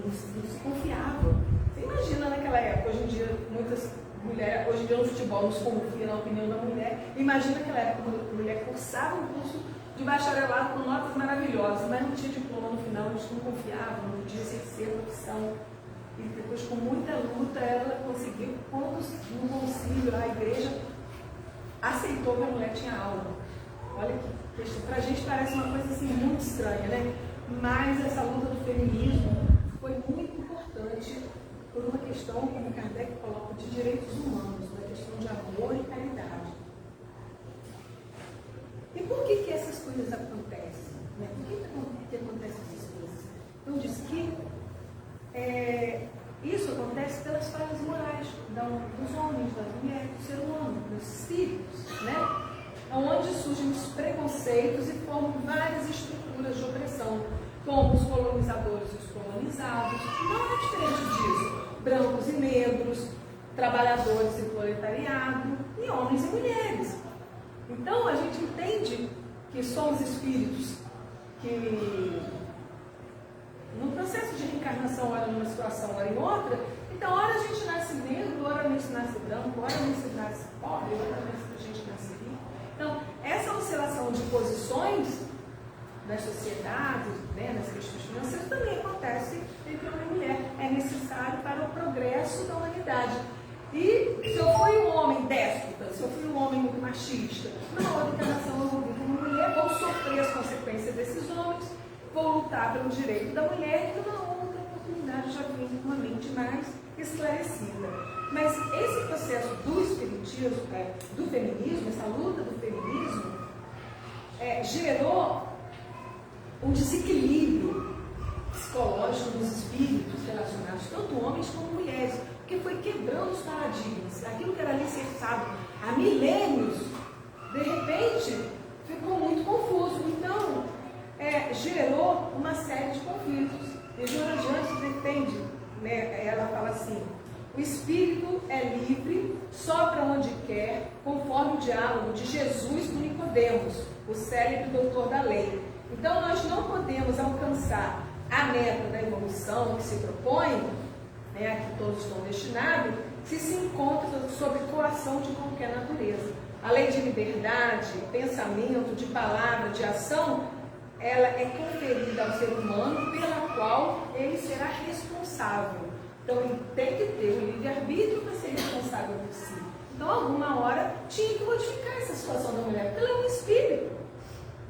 não se confiava. Você imagina naquela época, hoje em dia, muitas mulheres, hoje em dia no futebol não se confia na opinião da mulher. Imagina naquela época, quando a mulher cursava um curso de bacharelado com notas maravilhosas, mas não tinha diploma no final, eles não confiavam, não podia exercer a profissão. E depois, com muita luta, ela conseguiu, quando no concílio, a igreja aceitou que a mulher tinha alma. Olha que questão. Para a gente parece uma coisa assim muito estranha, né? Mas essa luta do feminismo foi muito importante por uma questão, como Kardec coloca, de direitos humanos, uma questão de amor e caridade. E por que essas coisas acontecem? Né? Por que acontecem essas coisas? Então diz que isso acontece pelas falhas morais dos homens, das mulheres, do ser humano, dos espíritos, né? Onde surgem os preconceitos e formam várias estruturas de opressão, como os colonizadores e os colonizados. Não é diferente disso. Brancos e negros, trabalhadores e proletariado, e homens e mulheres. Então a gente entende que somos espíritos que, no processo de reencarnação, ora numa situação, ora em outra. Então, ora a gente nasce negro, ora a gente nasce branco, ora a gente nasce pobre, ora a gente nasce rico. Então, essa oscilação de posições das sociedades, né, nas questões financeiras, também acontece entre homem e mulher. É necessário para o progresso da humanidade. E se eu fui um homem déspota, se eu fui um homem muito machista, na outra encarnação eu vou vir como mulher, vou sofrer as consequências desses homens, vou lutar pelo direito da mulher, e numa outra oportunidade já vim com uma mente mais esclarecida. Mas esse processo do espiritismo, do feminismo, essa luta do feminismo, gerou um desequilíbrio psicológico dos espíritos relacionados, tanto homens como mulheres, porque foi quebrando os paradigmas. Aquilo que era alicerçado há milênios, de repente, ficou muito confuso. Então, gerou uma série de conflitos. E Joana de Anjos defende, né, ela fala assim: o espírito é livre, sopra onde quer, conforme o diálogo de Jesus com Nicodemos, o célebre doutor da lei. Então, nós não podemos alcançar a meta da evolução que se propõe, né, a que todos estão destinados, se encontra sob coação de qualquer natureza. A lei de liberdade, pensamento, de palavra, de ação, ela é conferida ao ser humano, pela qual ele será responsável. Então, ele tem que ter o livre-arbítrio para ser responsável por si. Então, alguma hora, tinha que modificar essa situação da mulher, porque ela é um espírito,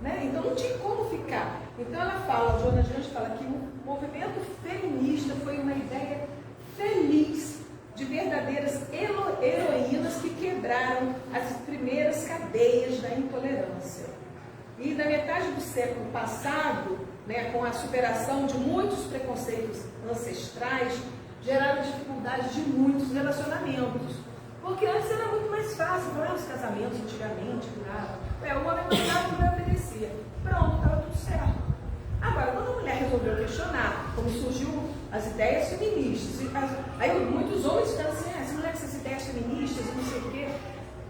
né? Então, não tinha como ficar. Então, ela fala, a Joana de Anjos fala que o movimento feminista foi uma ideia feliz de verdadeiras heroínas que quebraram as primeiras cadeias da intolerância. E na metade do século passado, né, com a superação de muitos preconceitos ancestrais, geraram dificuldades de muitos relacionamentos. Porque antes era muito mais fácil, não eram os casamentos antigamente, o homem mandava, a mulher obedecia. Pronto, estava tudo certo. Agora, quando a mulher resolveu questionar, como surgiu as ideias feministas, aí muitos homens ficaram assim, essa mulher com essas ideias feministas, não sei o quê,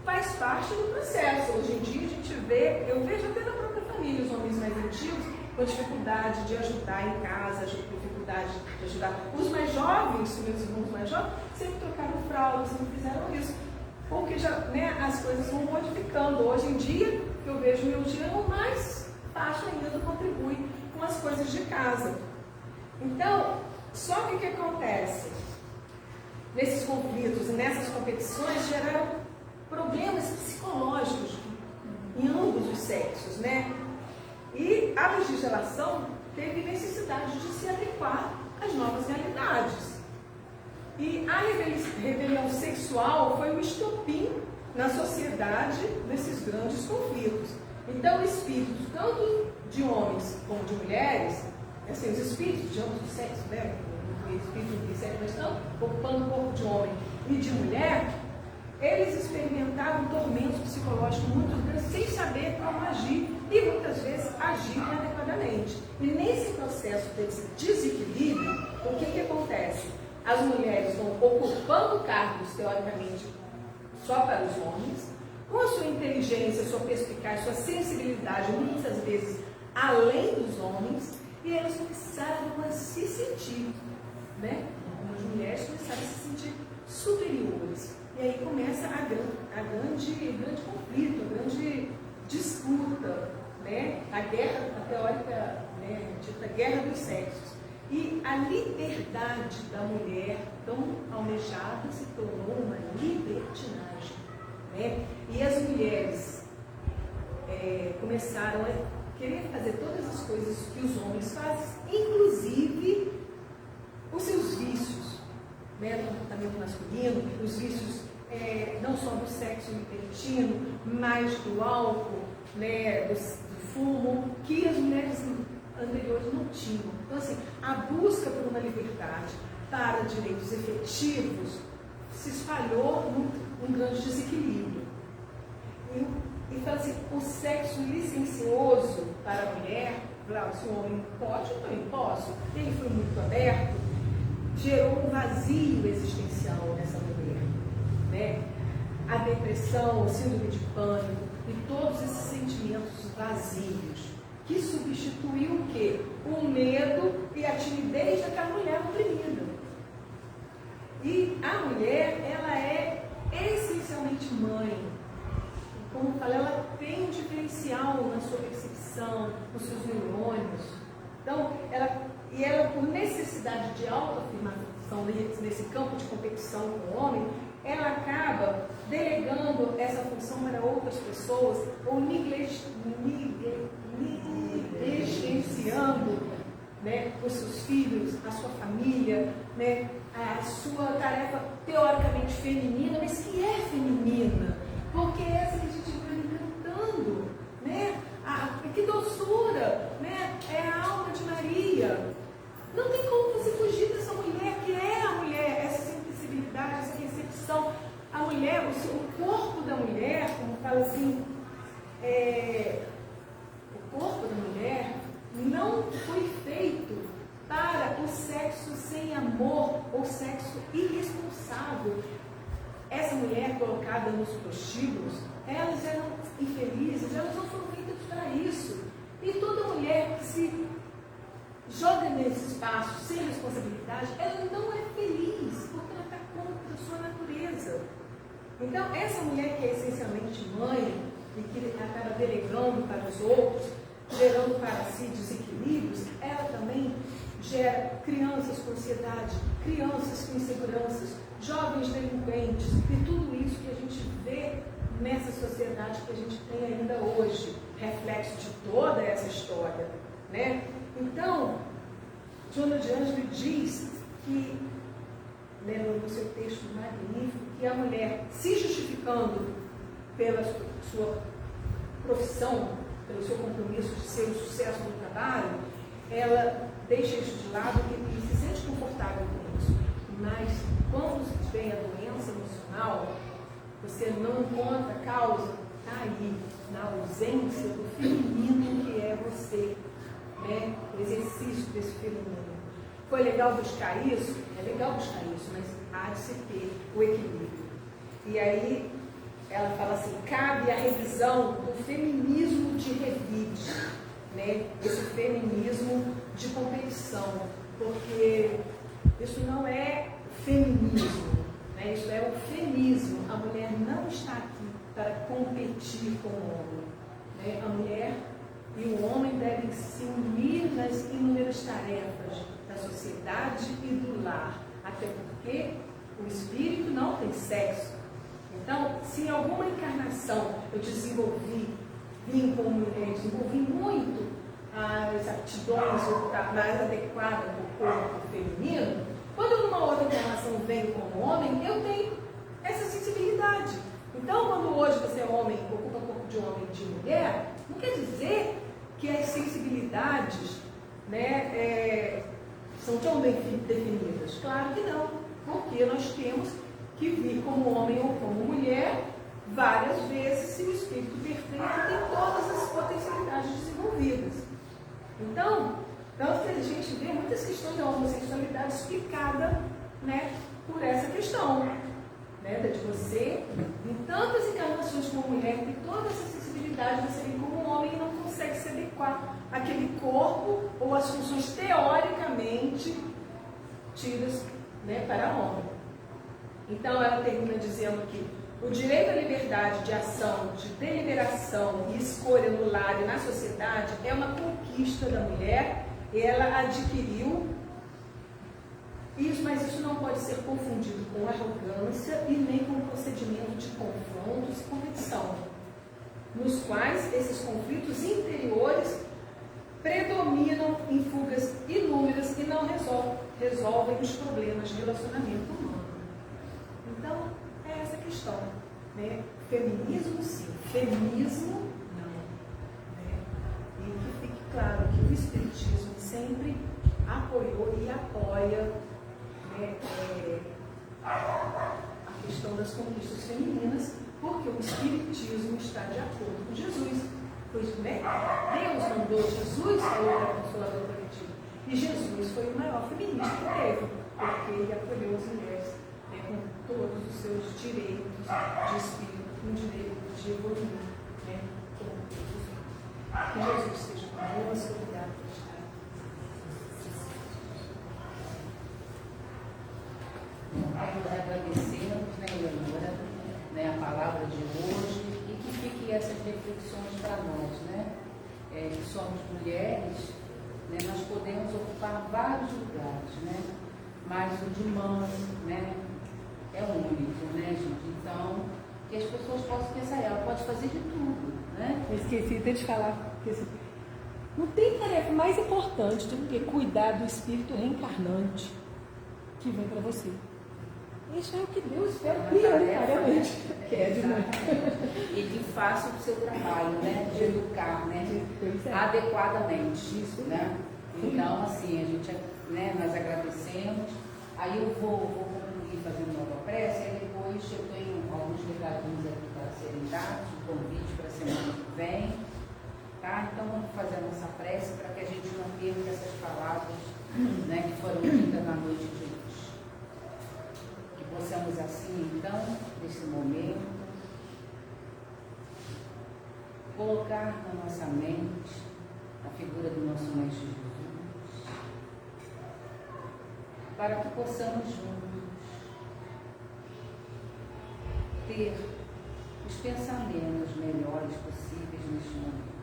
faz parte do processo. Hoje em dia a gente vê, eu vejo até na própria família, os homens mais antigos, com dificuldade de ajudar em casa, dificuldade de ajudar. Os mais jovens, meus irmãos mais jovens, sempre trocaram fraldas, sempre fizeram isso. Porque já, né, as coisas vão modificando. Hoje em dia, eu vejo meu dia mais fácil ainda contribui com as coisas de casa. Então, só que o que acontece? Nesses conflitos e nessas competições geraram problemas psicológicos em ambos os sexos, né? E a legislação teve necessidade de se adequar às novas realidades. E a rebelião sexual foi o estopim na sociedade desses grandes conflitos. Então, espíritos, tanto de homens como de mulheres, assim, os espíritos de ambos os sexos, né? O espírito de sexo, mas estão ocupando o corpo de homem e de mulher, eles experimentavam tormentos psicológicos muito grandes sem saber como agir e muitas vezes agir inadequadamente. E nesse processo desse desequilíbrio, o que acontece? As mulheres vão ocupando cargos, teoricamente, só para os homens, com a sua inteligência, sua perspicácia, sua sensibilidade, muitas vezes além dos homens, e elas começaram a se sentir, né? As mulheres começaram a se sentir superiores. E aí começa a grande conflito, a grande disputa, né? A guerra, a teórica, né, dita guerra dos sexos. E a liberdade da mulher, tão almejada, se tornou uma libertinagem, né? E as mulheres começaram a querer fazer todas as coisas que os homens fazem, inclusive os seus vícios, né, do comportamento masculino, os vícios não só do sexo libertino, mas do álcool, né, do fumo, que as mulheres anteriores não tinham. Então, assim, a busca por uma liberdade para direitos efetivos se espalhou num grande desequilíbrio. E fala assim, o sexo licencioso para a mulher, se o homem pode, eu também posso, ele foi muito aberto, gerou um vazio existencial nessa mulher. né? A depressão, o síndrome de pânico e todos esses sentimentos vazios, que substituiu o quê? O medo e a timidez daquela mulher oprimida. E a mulher, ela é essencialmente mãe. Como eu falei, ela tem um diferencial na sua percepção, nos seus neurônios. Então, ela por necessidade de autoafirmação nesse campo de competição com o homem, ela acaba delegando essa função para outras pessoas ou negligenciando, né, os seus filhos, a sua família, né, a sua tarefa teoricamente feminina, mas que é feminina, porque é essa que a gente vai encantando, né? Que doçura, né? É a alma de Maria. Não tem como você fugir dessa mulher, que é a mulher, essa sensibilidade, essa recepção. A mulher, o corpo da mulher, como fala assim, o corpo da mulher não foi feito para o sexo sem amor ou sexo irresponsável. Essa mulher colocada nos prostíbulos, elas eram infelizes, elas não foram feitas para isso. E toda mulher que se joga nesse espaço sem responsabilidade, ela não é feliz, porque ela está contra a sua natureza. Então, essa mulher que é essencialmente mãe e que acaba delegando para os outros, gerando para si desequilíbrios, ela também gera crianças com ansiedade, crianças com inseguranças, jovens delinquentes e tudo isso que a gente vê nessa sociedade que a gente tem ainda hoje, reflexo de toda essa história, né? Então, Joana de Ângeles diz que, né, no seu texto magnífico, que a mulher, se justificando pela sua profissão, pelo seu compromisso de ser um sucesso no trabalho, ela deixa isso de lado e se sente confortável com isso. Mas quando vem a doença emocional, você não encontra causa, está aí, na ausência do feminino que é você, né? O exercício desse feminino. Foi legal buscar isso? É legal buscar isso, mas há de se ter o equilíbrio. E aí ela fala assim, cabe a revisão do feminismo de revide, né? Esse feminismo de competição, porque isso não é feminismo, né? Isso é o femismo. A mulher não está aqui para competir com o homem, né? A mulher e o homem devem se unir nas inúmeras tarefas da sociedade e do lar, até porque o espírito não tem sexo. Então, se em alguma encarnação eu desenvolvi muito as aptidões mais adequadas para o corpo feminino, quando eu numa outra encarnação venho como homem, eu tenho essa sensibilidade. Então, quando hoje você é homem, ocupa o corpo de homem e de mulher, não quer dizer que as sensibilidades, né, são tão bem definidas. Claro que não, porque nós temos que vir como homem ou como mulher várias vezes se o espírito perfeito tem todas as potencialidades desenvolvidas. Então, a gente vê muitas questões da homossexualidade explicada, né, por essa questão, né, de você, em tantas encarnações como mulher, tem toda essa sensibilidade, você vem como homem e não consegue se adequar àquele corpo ou às funções teoricamente tidas, né, para homem. Então, ela termina dizendo que o direito à liberdade de ação, de deliberação e escolha no lar e na sociedade é uma conquista da mulher, ela adquiriu isso, mas isso não pode ser confundido com arrogância e nem com procedimento de confrontos e competição, nos quais esses conflitos interiores predominam em fugas inúmeras e não resolvem os problemas de relacionamento humano. Então, é essa questão, né? Feminismo sim, feminismo não, né? E que fique claro que o Espiritismo sempre apoiou e apoia, né, a questão das conquistas femininas, porque o Espiritismo está de acordo com Jesus. Pois, né? Deus mandou Jesus a outra consoladora coletiva. E Jesus foi o maior feminista que teve, porque ele acolheu as mulheres, né, com todos os seus direitos de espírito, com o direito de evoluir, né, como todos nós. Que Jesus esteja conosco. Obrigada por estar. Agradecemos, né, Eleonora, né, a palavra de hoje, e que fique essas reflexões para nós, né? Que somos mulheres, né, nós podemos ocupar vários lugares, né? Mas o de mãe, né, é único, né, gente? Então, que as pessoas possam pensar, ela pode fazer de tudo, né? Eu esqueci até de falar, porque não tem tarefa mais importante do que cuidar do espírito reencarnante que vem para você. Isso é o que Deus espera prioritariamente. Quer de mãe. E que faça o seu trabalho, né? De educar, né? Adequadamente. Isso, né? Então, assim, a gente, né, nós agradecemos. Aí eu vou concluir fazendo uma prece, e depois eu tenho alguns recadinhos aqui para serem dados, um convite para a semana que vem. Tá? Então vamos fazer a nossa prece para que a gente não perca essas palavras, né, que foram ditas na noite de hoje. Que possamos assim, então, nesse momento, colocar na nossa mente a figura do nosso Mestre Jesus, para que possamos juntos ter os pensamentos melhores possíveis neste momento.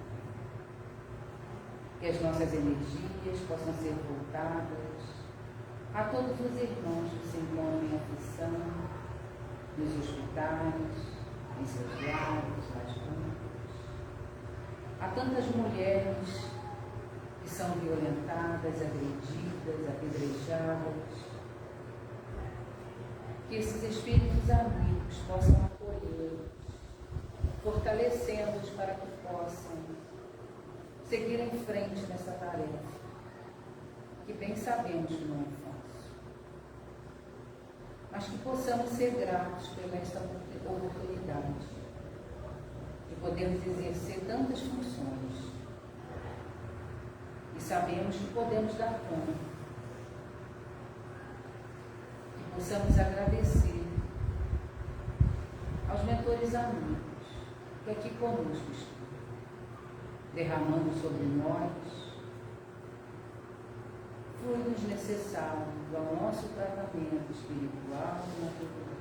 Que as nossas energias possam ser voltadas a todos os irmãos que se encontram em aflição, nos hospitais, em seus lares, nas ruas, a tantas mulheres que são violentadas, agredidas, apedrejadas, que esses espíritos amigos possam acolhê-los, fortalecendo-os para que possam seguir em frente nessa tarefa, que bem sabemos que não é fácil, mas que possamos ser gratos pela esta oportunidade de podermos exercer tantas funções, e sabemos que podemos dar conta, que possamos agradecer aos mentores amigos que aqui conosco estão, derramando sobre nós fluidos necessários ao nosso tratamento espiritual e natural,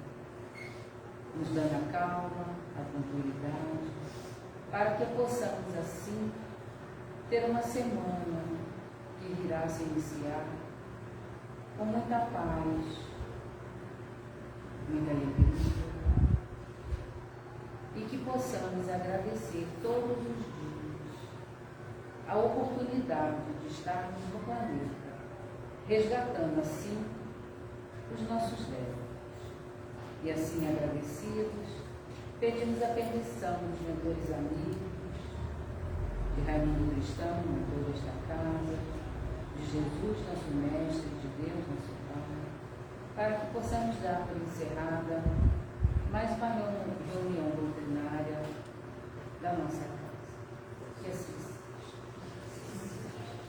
nos dando a calma, a tranquilidade, para que possamos assim ter uma semana que irá se iniciar com muita paz, muita alegria, e que possamos agradecer todos os dias a oportunidade de estarmos no planeta, resgatando assim os nossos débitos. E assim agradecidos, pedimos a permissão dos mentores amigos, de Raimundo Cristão, mentor desta casa, de Jesus, nosso Mestre, de Deus, nosso Pai, para que possamos dar por encerrada mais uma reunião doutrinária da nossa casa. Que assim seja.